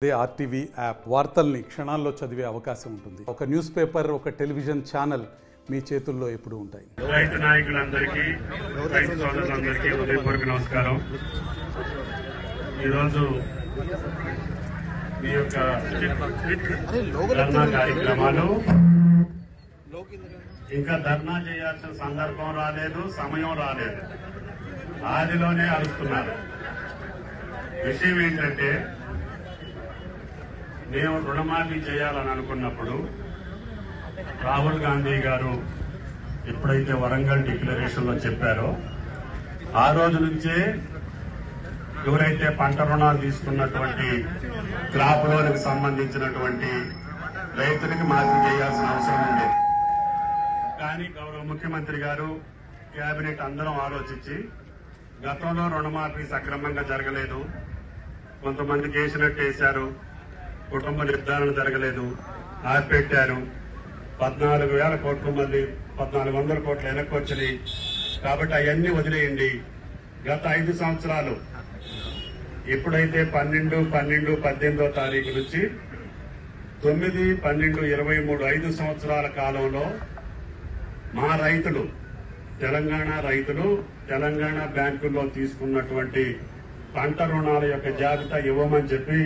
అదే RTV app వార్తల్ని క్షణాల్లో చదివే అవకాశం ఉంటుంది. ఒక న్యూస్ పేపర్, ఒక టెలివిజన్ ఛానల్ మీ చేతుల్లో ఎప్పుడూ ఉంటాయి. రైతు నాయకులందరికీ, రైతు సోదరులందరికీ హృదయపూర్వక నమస్కారం. ఈరోజు మీ యొక్క ధర్నా కార్యక్రమాలు ఇంకా ధర్నా చేయాల్సిన సందర్భం రాలేదు, సమయం రాలేదు, ఆదిలోనే అరుస్తున్నారు. విషయం ఏంటంటే, మేము రుణమాఫీ చేయాలని అనుకున్నప్పుడు రాహుల్ గాంధీ గారు ఎప్పుడైతే వరంగల్ డిక్లరేషన్ లో చెప్పారో ఆ రోజు నుంచే ఎవరైతే పంట రుణాలు తీసుకున్నటువంటి క్రాప్ లోన్కి సంబంధించినటువంటి రైతులకి మాఫీ చేయాల్సిన అవసరం ఉంది. కానీ గౌరవ ముఖ్యమంత్రి గారు, కేబినెట్ అందరం ఆలోచించి గతంలో రుణమాఫీ సక్రమంగా జరగలేదు, కొంతమందికి వేసినట్టు వేశారు, కుటుంబ నిర్ధారణ జరగలేదు, ఆపిపెట్టారు. 14,000 కోట్లు మళ్ళీ 1,400 కోట్లు వెనక్కి వచ్చినాయి. కాబట్టి అవన్నీ వదిలేయండి. గత 5 సంవత్సరాలు ఎప్పుడైతే 12/12/18వ తారీఖు నుంచి 9/12/23 5 సంవత్సరాల కాలంలో మా రైతులు, తెలంగాణ రైతులు, తెలంగాణ బ్యాంకుల్లో తీసుకున్నటువంటి పంట రుణాల యొక్క జాబితా ఇవ్వమని చెప్పి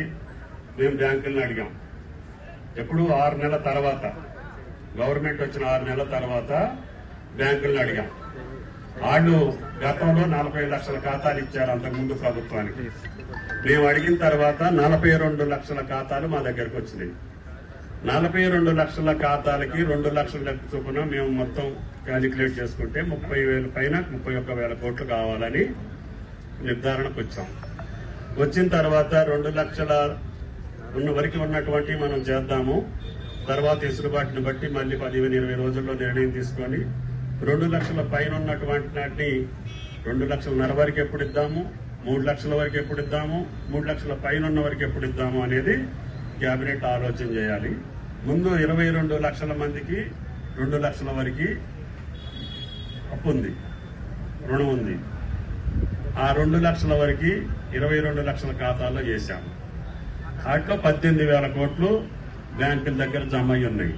మేము బ్యాంకులను అడిగాం. ఎప్పుడు 6 నెలల తర్వాత, గవర్నమెంట్ వచ్చిన 6 నెలల తర్వాత బ్యాంకులను అడిగాం. వాళ్ళు గతంలో 40 లక్షల ఖాతాలు ఇచ్చారు అంతకుముందు ప్రభుత్వానికి. మేము అడిగిన తర్వాత 42 లక్షల ఖాతాలు మా దగ్గరకు వచ్చినాయి. 42 లక్షల ఖాతాలకి 2 లక్షల చొప్పున మేము మొత్తం క్యాలిక్యులేట్ చేసుకుంటే 30,000 పైన 31,000 కోట్లు కావాలని నిర్ధారణకు వచ్చాం. వచ్చిన తర్వాత 2 లక్షల వరకు ఉన్నటువంటి మనం చేద్దాము, తర్వాత ఎసులుబాటుని బట్టి మళ్ళీ 15-20 రోజుల్లో నిర్ణయం తీసుకొని 2 లక్షల పైన ఉన్నటువంటి నాటిని 2,50,000 వరకు ఎప్పుడు ఇద్దాము, 3 లక్షల వరకు ఎప్పుడు ఇద్దాము, 3 లక్షల పైన ఉన్న వరకు ఎప్పుడు ఇద్దాము అనేది కేబినెట్ ఆలోచన చేయాలి. ముందు 22 లక్షల మందికి 2 లక్షల వరకు అప్పు ఉంది, రుణం ఉంది. ఆ 2 లక్షల వరకు 22 లక్షల ఖాతాల్లో చేశాము. వాటిలో 18,000 కోట్లు బ్యాంకుల దగ్గర జమ అయి ఉన్నాయి.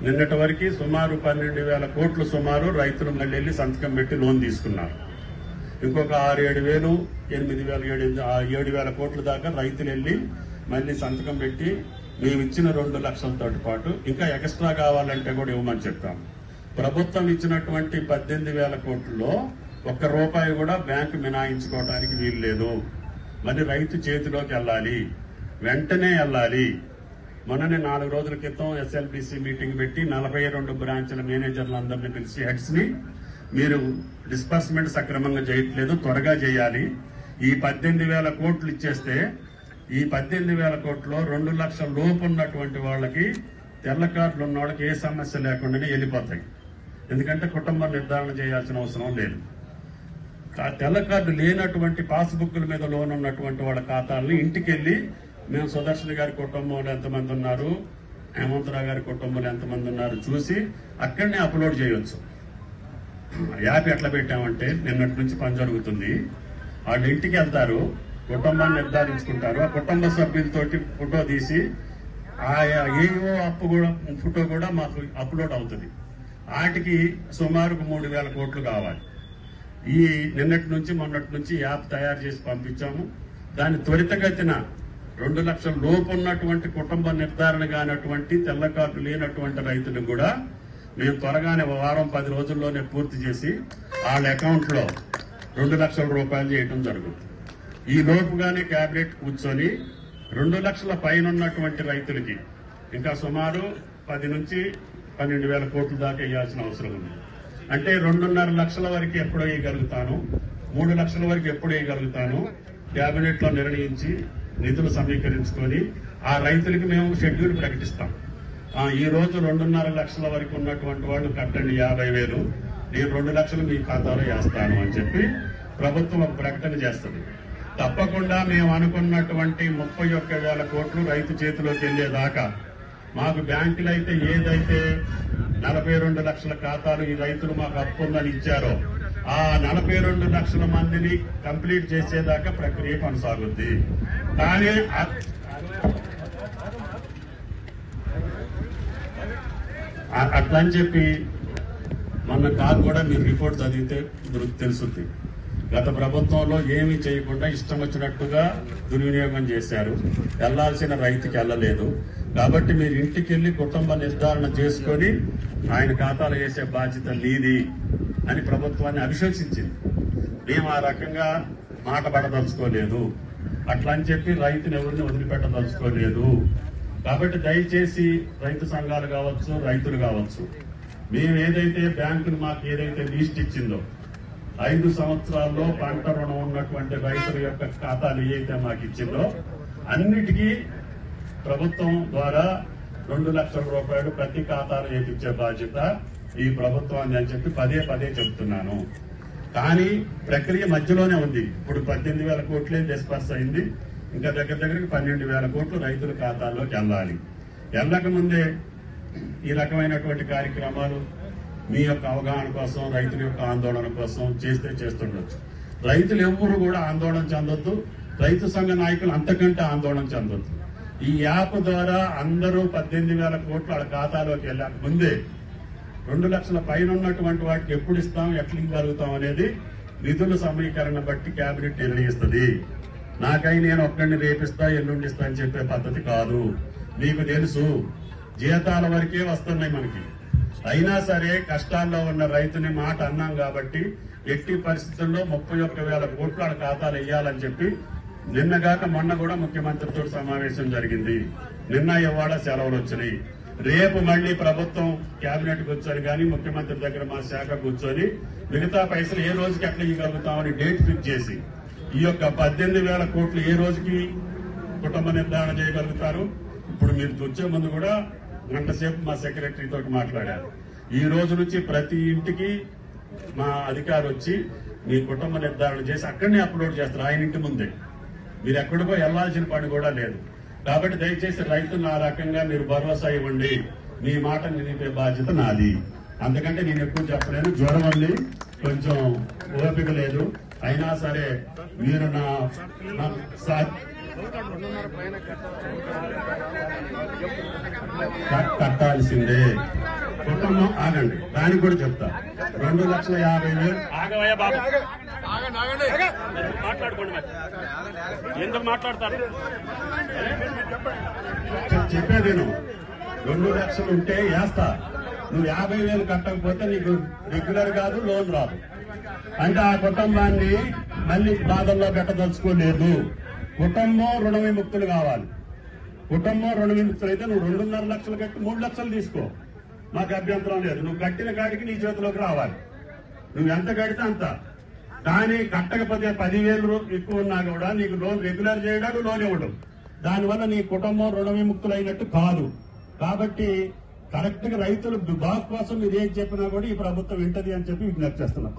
నిన్నటి వరకు సుమారు 12,000 కోట్లు సుమారు రైతులు మళ్ళీ వెళ్లి సంతకం పెట్టి లోన్ తీసుకున్నారు. ఇంకొక 6,000, 7,000, 7,000 కోట్ల దాకా రైతులు వెళ్లి మళ్ళీ సంతకం పెట్టి మేము ఇచ్చిన 2 లక్షలతో పాటు ఇంకా ఎక్స్ట్రా కావాలంటే కూడా ఇవ్వమని చెప్పాం. ప్రభుత్వం ఇచ్చినటువంటి 18,000 కోట్లలో 1 రూపాయి కూడా బ్యాంకు మినాయించుకోవడానికి వీలు లేదు. మరి రైతు చేతిలోకి వెళ్ళాలి, వెంటనే వెళ్ళాలి. మొన్ననే 4 రోజుల క్రితం ఎస్ఎల్బిసి మీటింగ్ పెట్టి 42 బ్రాంచ్ల మేనేజర్లందరినీ పిలిచి, హెడ్స్ ని, మీరు డిస్బర్స్మెంట్ సక్రమంగా చేయట్లేదు, త్వరగా చేయాలి. ఈ 18,000 కోట్లు ఇచ్చేస్తే ఈ 18,000 కోట్లో 2 లక్షల లోపు ఉన్నటువంటి వాళ్ళకి, తెల్ల కార్డులు ఉన్న వాళ్ళకి ఏ సమస్య లేకుండానే వెళ్ళిపోతాయి. ఎందుకంటే కుటుంబ నిర్ధారణ చేయాల్సిన అవసరం లేదు. తెల్ల కార్డు లేనటువంటి పాస్బుక్ల మీద లోన్ ఉన్నటువంటి వాళ్ళ ఖాతాలని ఇంటికి వెళ్లి మేము సుదర్శన్ గారి కుటుంబంలో ఎంతమంది ఉన్నారు, హేమంతరావు గారి కుటుంబంలో ఎంతమంది ఉన్నారు చూసి అక్కడనే అప్లోడ్ చేయొచ్చు. యాప్ ఎట్లా పెట్టామంటే, నిన్నటి నుంచి పని జరుగుతుంది. వాళ్ళు ఇంటికి వెళ్తారు, కుటుంబాన్ని నిర్ధారించుకుంటారు, ఆ కుటుంబ సభ్యులతోటి ఫోటో తీసి ఆ ఏవో అప్పు కూడా ఫోటో కూడా మాకు అప్లోడ్ అవుతుంది. వాటికి సుమారు 3,000 కోట్లు కావాలి. ఈ నిన్నటి నుంచి మొన్నటి నుంచి యాప్ తయారు చేసి పంపించాము. దాన్ని త్వరితగతిన 2 లక్షల లోపు ఉన్నటువంటి కుటుంబ నిర్ధారణ కానటువంటి, తెల్ల కార్డు లేనటువంటి రైతులకు కూడా మేము త్వరగానే వారం 10 రోజుల్లోనే పూర్తి చేసి వాళ్ళ అకౌంట్ లో 2 లక్షల రూపాయలు చేయడం జరుగుతుంది. ఈ లోపుగానే కేబినెట్ కూర్చొని 2 లక్షల పైన ఉన్నటువంటి రైతులకి ఇంకా సుమారు 10 నుంచి 12,000 కోట్ల దాకా వేయాల్సిన అవసరం ఉంది. అంటే 2.5 లక్షల వరకు ఎప్పుడు వేయగలుగుతాను, 3 లక్షల వరకు ఎప్పుడు వేయగలుగుతాను కేబినెట్ లో నిర్ణయించి నిధులు సమీకరించుకొని ఆ రైతులకి మేము షెడ్యూల్ ప్రకటిస్తాం. ఈ రోజు 2.5 లక్షల వరకు ఉన్నటువంటి వాళ్ళు కట్టండి 50,000, నేను 2 లక్షలు మీ ఖాతాలో వేస్తాను అని చెప్పి ప్రభుత్వం ఒక ప్రకటన చేస్తుంది. తప్పకుండా మేము అనుకున్నటువంటి 31,000 కోట్లు రైతు చేతిలోకి వెళ్లేదాకా మాకు బ్యాంకులు అయితే ఏదైతే 42 లక్షల ఖాతాలు ఈ రైతులు మాకు అప్పు ఉందని ఇచ్చారో ఆ 42 లక్షల మందిని కంప్లీట్ చేసేదాకా ప్రక్రియ కొనసాగుద్ది. కానీ అట్లా అని చెప్పి మొన్న కాదు కూడా మీరు రిపోర్ట్ చదివితే తెలుస్తుంది. గత ప్రభుత్వంలో ఏమీ చేయకుండా ఇష్టం వచ్చినట్టుగా దుర్వినియోగం చేశారు. వెళ్లాల్సిన రైతుకి వెళ్ళలేదు. కాబట్టి మీరు ఇంటికి వెళ్లి కుటుంబ నిర్ధారణ చేసుకొని ఆయన ఖాతాలో వేసే బాధ్యత నీది అని ప్రభుత్వాన్ని అభిశంసించింది. మేము ఆ రకంగా మాట పడదలుచుకోలేదు. అట్లా అని చెప్పి రైతుని ఎవరిని వదిలిపెట్టదలుచుకోలేదు. కాబట్టి దయచేసి రైతు సంఘాలు కావచ్చు, రైతులు కావచ్చు, మేము ఏదైతే బ్యాంకులు మాకు ఏదైతే లిస్ట్ ఇచ్చిందో 5 సంవత్సరాల్లో పంట రుణం ఉన్నటువంటి రైతుల యొక్క ఖాతాలు ఏదైతే మాకు ఇచ్చిందో అన్నిటికీ ప్రభుత్వం ద్వారా 2 లక్షల రూపాయలు ప్రతి ఖాతాలో వేయించే బాధ్యత ఈ ప్రభుత్వాన్ని అని చెప్పి పదే చెప్తున్నాను. కానీ ప్రక్రియ మధ్యలోనే ఉంది. ఇప్పుడు 18,000 కోట్లే డిస్పర్స్ అయింది. ఇంకా దగ్గరికి 12,000 కోట్లు రైతుల ఖాతాల్లోకి వెళ్ళాలి. వెళ్ళక ముందే ఈ రకమైనటువంటి కార్యక్రమాలు మీ యొక్క అవగాహన కోసం, రైతుల యొక్క ఆందోళన కోసం చేస్తుండొచ్చు. రైతులు ఎవ్వరూ కూడా ఆందోళన చెందొద్దు. రైతు సంఘ నాయకులు అంతకంటే ఆందోళన చెందొద్దు. ఈ యాప్ ద్వారా అందరూ 18,000 కోట్లు వాళ్ళ ఖాతాలోకి వెళ్ళాక ముందే 2 లక్షల పైన ఉన్నటువంటి వాటికి ఎప్పుడు ఇస్తాం, ఎట్లా ఇవ్వగలుగుతాం అనేది నిధుల సమీకరణ బట్టి కేబినెట్ నిర్ణయిస్తుంది. నాకై నేను ఒక్కడిని రేపిస్తా, ఎల్లుండి ఇస్తా అని చెప్పే పద్ధతి కాదు. మీకు తెలుసు జీతాల వరకే వస్తున్నాయి మనకి. అయినా సరే కష్టాల్లో ఉన్న రైతుని మాట అన్నాం కాబట్టి ఎట్టి పరిస్థితుల్లో 31,000 కోట్లు వాళ్ళ ఖాతాలు వేయాలని చెప్పి నిన్నగాక మొన్న కూడా ముఖ్యమంత్రితో సమావేశం జరిగింది. నిన్న ఇవాళ సెలవులు వచ్చినాయి. రేపు మళ్లీ ప్రభుత్వం కేబినెట్ కూర్చొని కానీ ముఖ్యమంత్రి దగ్గర మా శాఖ కూర్చొని మిగతా పైసలు ఏ రోజుకి ఎట్లా ఇవ్వగలుగుతామని డేట్ ఫిక్స్ చేసి ఈ యొక్క 18,000 కోట్లు ఏ రోజుకి కుటుంబ నిర్ధారణ చేయగలుగుతారు. ఇప్పుడు మీరు వచ్చే ముందు కూడా గంట సేపు మా సెక్రటరీ తోటి మాట్లాడారు. ఈ రోజు నుంచి ప్రతి ఇంటికి మా అధికారి వచ్చి మీ కుటుంబ నిర్ధారణ చేసి అక్కడనే అప్లోడ్ చేస్తారు. ఆయన ఇంటి ముందే. మీరు ఎక్కడికో వెళ్లాల్సిన పని కూడా లేదు. కాబట్టి దయచేసి రైతులను ఆ రకంగా మీరు భరోసా ఇవ్వండి. మీ మాట నిలిపే బాధ్యత నాది. అందుకంటే నేను ఎక్కువ చెప్పలేను. జ్వరం ఉంది, కొంచెం ఓపిక లేదు. అయినా సరే మీరు నా కట్టాల్సిందే. కుటుంబం ఆగండి, దానికి కూడా చెప్తా. 2,50,000 ఆగవయ్యా బాబు, మాట్లాడుకోండి. ఎందుకు మాట్లాడతారు? చెప్పేది 2 లక్షలు ఉంటే వేస్తా. నువ్వు 50,000 కట్టకపోతే నీకు రెగ్యులర్ కాదు, లోన్ రాదు. అంటే ఆ కుటుంబాన్ని మళ్ళీ బాధల్లో పెట్టదలుచుకోలేదు. కుటుంబం రుణ విముక్తులు కావాలి. కుటుంబం రుణ విముక్తులు అయితే నువ్వు 2.5 లక్షలు కట్టి 3 లక్షలు తీసుకో, మాకు అభ్యంతరం లేదు. నువ్వు కట్టిన కాడికి నీ చేతిలోకి రావాలి. నువ్వు ఎంత కడితే అంత. కానీ కట్టకపోతే 10,000 ఎక్కువ ఉన్నా కూడా నీకు లోన్ రెగ్యులర్ చేయడాడు, లోన్ ఇవ్వడం. దానివల్ల నీ కుటుంబం రుణ విముక్తులు అయినట్టు కాదు. కాబట్టి కరెక్ట్ గా రైతులు బాగు కోసం మీరు ఏం చెప్పినా కూడా ఈ ప్రభుత్వం వింటది అని చెప్పి విజ్ఞప్తి చేస్తున్నాం.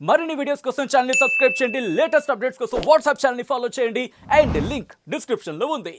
మరిన్ని వీడియోస్ కోసం ఛానల్ ని సబ్స్క్రైబ్ చేయండి. లేటెస్ట్ అప్డేట్స్ కోసం వాట్సాప్ ఛానల్ ని ఫాలో చేయండి. అండ్ లింక్ డిస్క్రిప్షన్ లో ఉంది.